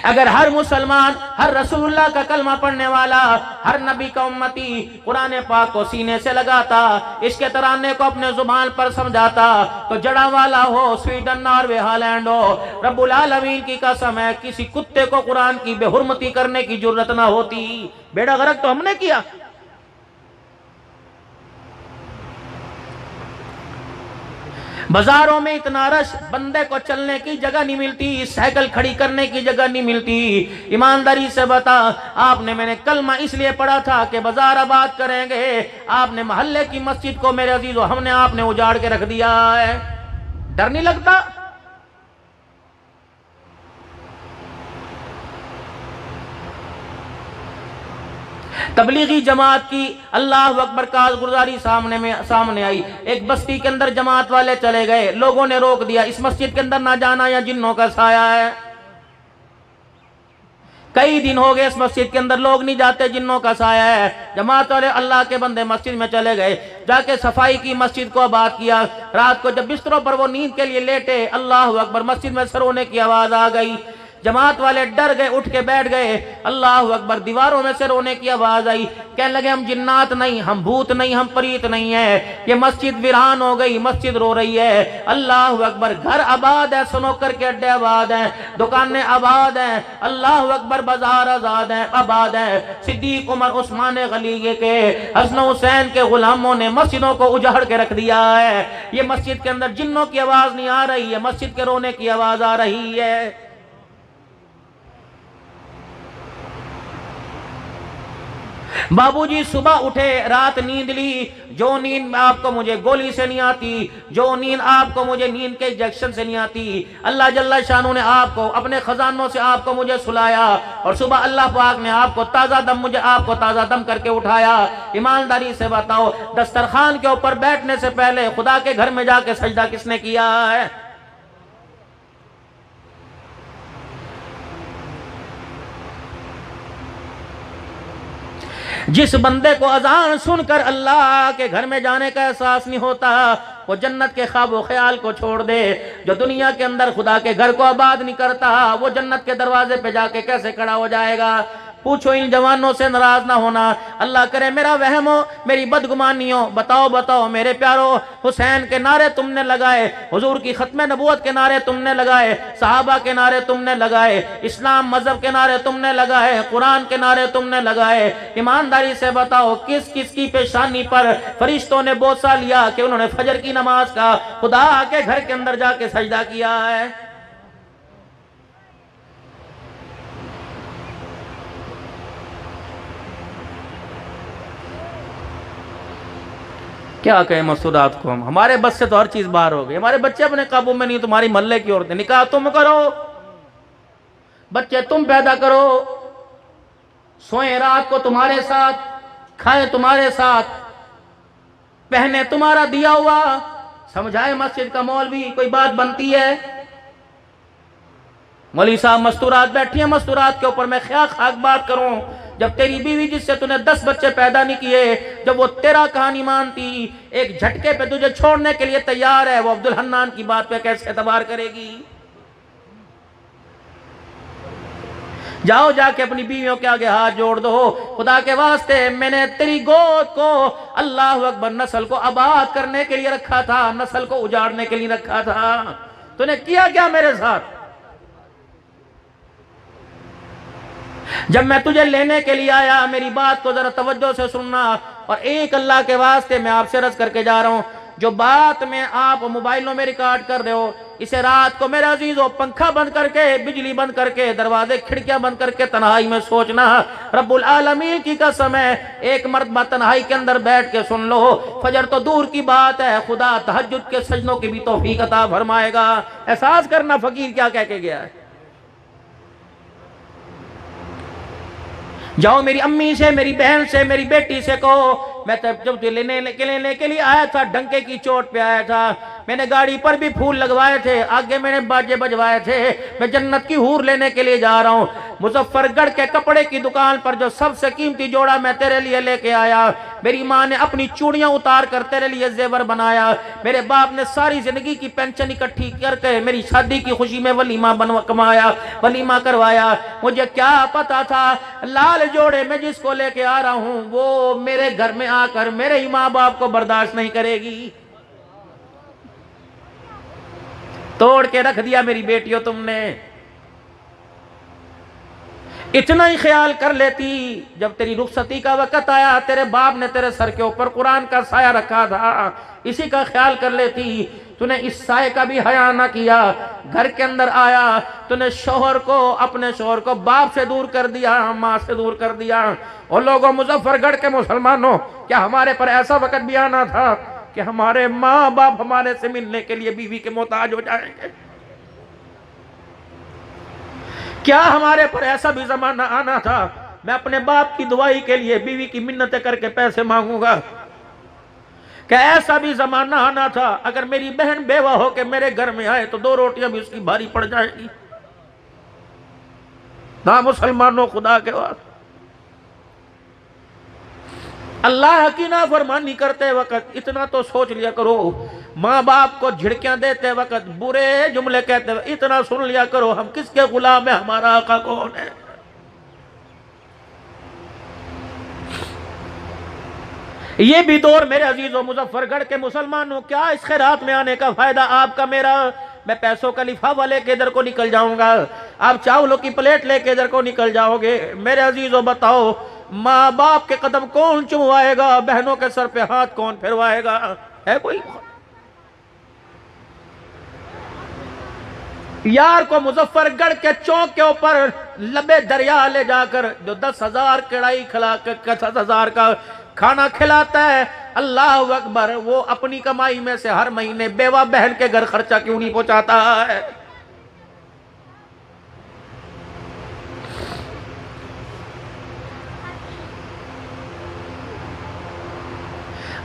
اگر ہر مسلمان، ہر رسول اللہ کا کلمہ پڑھنے والا، ہر نبی کا امتی قرآن پاک کو سینے سے لگاتا، اس کے ترانے کو اپنے زبان پر سمجھاتا، تو جڑا والا ہو، سویڈن، ناروے، ہالینڈ ہو، رب العالمین کی قسم ہے کسی کتے کو قرآن کی بے حرمتی کرنے کی جرت نہ ہوتی۔ بیڑا غرق تو ہم نے کیا۔ بازاروں میں اتنا رش، بندے کو چلنے کی جگہ نہیں ملتی، سائیکل کھڑی کرنے کی جگہ نہیں ملتی۔ ایمانداری سے بتا، آپ نے، میں نے کلمہ اس لیے پڑھا تھا کہ بازار آباد کریں گے، آپ نے محلے کی مسجد کو میرے عزیزو آپ نے اجاڑ کے رکھ دیا ہے۔ ڈر نہیں لگتا؟ تبلیغی جماعت کی اللہ اکبر کارگزاری سامنے آئی، ایک بستی کے اندر جماعت والے چلے گئے، لوگوں نے روک دیا، اس مسجد کے اندر نہ جانا، یا جنوں کا سایہ ہے۔ کئی دن ہو گئے اس مسجد کے اندر لوگ نہیں جاتے، جنوں کا سایہ ہے۔ جماعت والے اللہ کے بندے مسجد میں چلے گئے، جا کے صفائی کی، مسجد کو آباد کیا۔ رات کو جب بستروں پر وہ نیند کے لیے لیٹے، اللہ اکبر، مسجد میں سر ہونے کی آواز آ گئی۔ جماعت والے ڈر گئے، اٹھ کے بیٹھ گئے، اللہ اکبر، دیواروں میں سے رونے کی آواز آئی۔ کہنے لگے ہم جنات نہیں، ہم بھوت نہیں، ہم پریت نہیں ہے، یہ مسجد ویران ہو گئی، مسجد رو رہی ہے۔ اللہ اکبر، گھر آباد ہے، سنوکر کے اڈے آباد ہیں، دکانیں آباد ہیں، اللہ اکبر، بازار آباد ہیں۔ صدیق، عمر، عثمان غنی کے، حسن حسین کے غلاموں نے مسجدوں کو اجاڑ کے رکھ دیا ہے۔ یہ مسجد کے اندر جنوں کی آواز نہیں آ رہی ہے، مسجد کے رونے کی آواز آ رہی ہے۔ بابو جی صبح اٹھے، رات نیند لی، جو نیند آپ کو مجھے گولی سے نہیں آتی، جو نیند آپ کو مجھے نیند کے انجیکشن سے نہیں آتی، اللہ جل شانہ نے آپ کو اپنے خزانوں سے آپ کو مجھے سلایا، اور صبح اللہ پاک نے آپ کو تازہ دم کر کے اٹھایا۔ ایمانداری سے بتاؤ، دسترخوان کے اوپر بیٹھنے سے پہلے خدا کے گھر میں جا کے سجدہ کس نے کیا ہے؟ جس بندے کو اذان سن کر اللہ کے گھر میں جانے کا احساس نہیں ہوتا، وہ جنت کے خواب و خیال کو چھوڑ دے۔ جو دنیا کے اندر خدا کے گھر کو آباد نہیں کرتا، وہ جنت کے دروازے پہ جا کے کیسے کھڑا ہو جائے گا؟ پوچھو ان جوانوں سے، ناراض نہ ہونا، اللہ کرے میرا وہم ہو، میری بدگمانی ہو۔ بتاؤ میرے پیارو، حسین کے نعرے تم نے لگائے، حضور کی ختم نبوت کے نعرے تم نے لگائے، صحابہ کے نعرے تم نے لگائے، اسلام مذہب کے نعرے تم نے لگائے، قرآن کے نعرے تم نے لگائے۔ ایمانداری سے بتاؤ، کس کی پیشانی پر فرشتوں نے بوسہ لیا کہ انہوں نے فجر کی نماز کا خدا کے گھر کے اندر جا کے سجدہ کیا ہے؟ کیا کہیں مستورات کو ہمارے بس سے تو ہر چیز باہر ہو گئی، ہمارے بچے اپنے قابو میں نہیں، تمہاری محلے کی عورتیں، نکاح تم کرو، بچے تم پیدا کرو، سوئیں رات کو تمہارے ساتھ، کھائیں تمہارے ساتھ، پہنے تمہارا دیا ہوا، سمجھائے مسجد کا مولوی، کوئی بات بنتی ہے؟ مولوی صاحب مستورات بیٹھی ہیں، مستورات کے اوپر میں خاک بات کروں؟ جب تیری بیوی جس سے تُونے 10 بچے پیدا نہیں کیے، جب وہ تیرا کہانی مانتی، ایک جھٹکے پہ تجھے چھوڑنے کے لیے تیار ہے، وہ عبدالحنان کی بات پہ کیسے اعتبار کرے گی؟ جاؤ، جا کے اپنی بیویوں کے آگے ہاتھ جوڑ دو، خدا کے واسطے میں نے تیری گود کو اللہ اکبر نسل کو آباد کرنے کے لیے رکھا تھا، نسل کو اجاڑنے کے لیے رکھا تھا، تو نے کیا کیا میرے ساتھ؟ جب میں تجھے لینے کے لیے آیا، میری بات کو ذرا توجہ سے سننا، اور ایک اللہ کے واسطے میں آپ سے عرض کر کے جا رہا ہوں، جو بات میں آپ موبائلوں میں ریکارڈ کر رہے ہو، اسے رات کو میرے عزیزو پنکھا بند کر کے، بجلی بند کر کے، دروازے کھڑکیاں بند کر کے تنہائی میں سوچنا، رب العالمین کی قسم ہے، ایک مرتبہ تنہائی کے اندر بیٹھ کے سن لو، فجر تو دور کی بات ہے، خدا تہجد کے سجدوں کی بھی توفیق عطا فرمائے گا۔ احساس کرنا فقیر کیا کہہ کے گیا ہے۔ جاؤ میری امی سے، میری بہن سے، میری بیٹی سے کہو، میں جب لینے کے لیے آیا تھا، ڈنکے کی چوٹ پہ آیا تھا، میں نے گاڑی پر بھی پھول لگوائے تھے، آگے میں نے باجے بجوائے تھے، میں جنت کی حور لینے کے لیے جا رہا ہوں، مظفر گڑھ کے کپڑے کی دکان پر جو سب سے قیمتی جوڑا میں تیرے لیے لے کے آیا، میری ماں نے اپنی چوڑیاں اتار کر تیرے لیے زیور بنایا، میرے باپ نے ساری زندگی کی پینشن اکٹھی کر کے میری شادی کی خوشی میں ولیمہ کمایا، ولیمہ کروایا، مجھے کیا پتا تھا لال جوڑے میں جس کو لے کے آ رہا ہوں وہ میرے گھر میں آ کر میرے ہی ماں باپ کو برداشت نہیں کرے گی۔ توڑ کے رکھ دیا میری بیٹیوں تم نے۔ اتنا ہی خیال کر لیتی، جب تیری رخصتی کا وقت آیا تیرے باپ نے تیرے سر کے اوپر قرآن کا سایہ رکھا تھا، اسی کا خیال کر لیتی۔ تو نے اس سائے کا بھی حیا نہ کیا، گھر کے اندر آیا تو نے شوہر کو، اپنے شوہر کو باپ سے دور کر دیا، ماں سے دور کر دیا۔ اور لوگوں مظفر گڑھ کے مسلمانوں، کیا ہمارے پر ایسا وقت بھی آنا تھا کہ ہمارے ماں باپ ہمارے سے ملنے کے لیے بیوی کے محتاج ہو جائیں گے؟ کیا ہمارے پر ایسا بھی زمانہ آنا تھا میں اپنے باپ کی دعائی کے لیے بیوی کی منتیں کر کے پیسے مانگوں گا؟ کہ ایسا بھی زمانہ آنا تھا اگر میری بہن بیوہ ہو کے میرے گھر میں آئے تو 2 روٹیاں بھی اس کی بھاری پڑ جائیں گی؟ نہ مسلمانوں، خدا کے واسطے اللہ کی نافرمانی کرتے وقت اتنا تو سوچ لیا کرو، ماں باپ کو جھڑکیاں دیتے وقت، برے جملے کہتے وقت اتنا سن لیا کرو ہم کس کے غلام ہیں، ہمارا آقا کون ہے۔ یہ بھی دور میرے عزیز و مظفر گڑھ کے مسلمانوں، کیا اس خیرات میں آنے کا فائدہ آپ کا میرا؟ میں پیسوں کا لفافہ لے کے ادھر کو نکل جاؤں گا، آپ چاولوں کی پلیٹ لے کے ادھر کو نکل جاؤ گے۔ میرے عزیزو بتاؤ، ماں باپ کے قدم کون چموائے گا؟ بہنوں کے سر پہ ہاتھ کون پھروائے گا؟ ہے کوئی؟ یار کو مظفر گڑھ کے چوک کے اوپر لبے دریا لے جا کر جو 10,000 کڑائی کھلا کے 10,000 کا کھانا کھلاتا ہے، اللہ اکبر، وہ اپنی کمائی میں سے ہر مہینے بیوہ بہن کے گھر خرچہ کیوں نہیں پہنچاتا ہے؟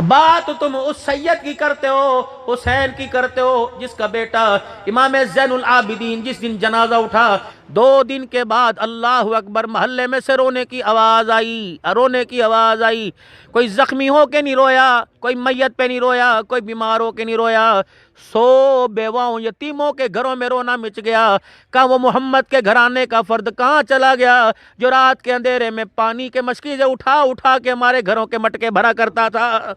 بات تم اس سید کی کرتے ہو، حسین کی کرتے ہو، جس کا بیٹا امام زین العابدین جس دن جنازہ اٹھا 2 دن کے بعد اللہ اکبر محلے میں سے رونے کی آواز آئی، کوئی زخمی ہو کے نہیں رویا، کوئی میت پہ نہیں رویا، کوئی بیمار ہو کے نہیں رویا، 100 بیواؤں یتیموں کے گھروں میں رونا مچ گیا۔ کہاں وہ محمد کے گھرانے کا فرد کہاں چلا گیا جو رات کے اندھیرے میں پانی کے مشکیزیں اٹھا کے ہمارے گھروں کے مٹکے بھرا کرتا تھا؟